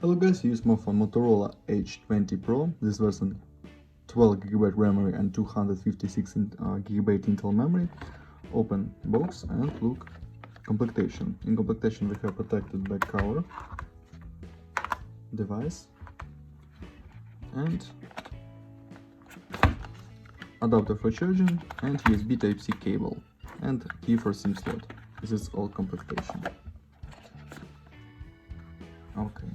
Hello guys, use my phone Motorola H20 Pro. This version 12GB memory and 256GB internal memory. Open box and look completion. In completion we have protected back cover, device, and adapter for charging, and USB Type-C cable, and key for SIM slot. This is all completion. Okay.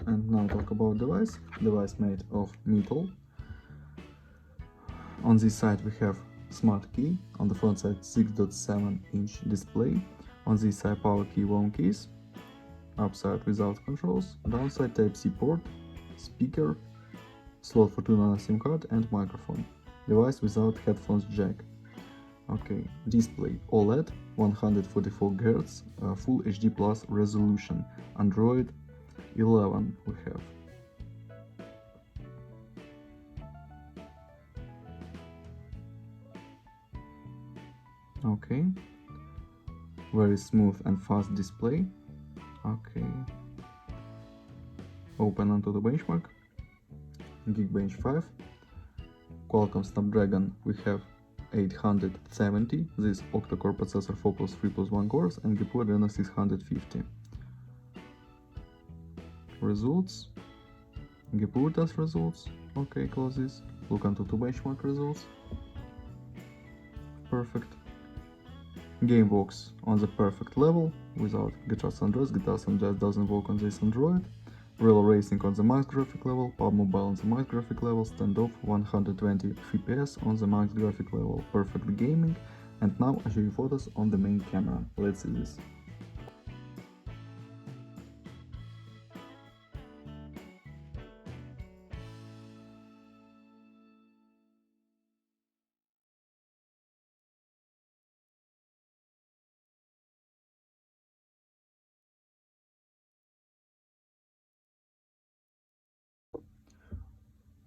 And now talk about device. Device made of metal. On this side we have smart key. On the front side 6.7-inch display. On this side power key, warm keys. Upside without controls. Downside Type-C port, speaker, slot for 2 nano SIM card and microphone. Device without headphones jack. Okay, display OLED, 144 Hz, Full HD Plus resolution. Android 11 we have. Okay, very smooth and fast display. Okay, open onto the benchmark. Geekbench 5, Qualcomm Snapdragon we have 870, this octa-core processor 4+3+1 cores, and GPU Adreno 650. Results, GPU test results. Okay, close this. Look onto the benchmark results. Perfect. Gamebox on the perfect level without GTA San Andreas. GTA San Andreas doesn't work on this Android. Real racing on the max graphic level, PUBG Mobile on the max graphic level, standoff 120 FPS on the max graphic level, perfect gaming. And now I show you photos on the main camera. Let's see this.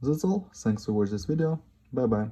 That's all. Thanks for watching this video. Bye bye.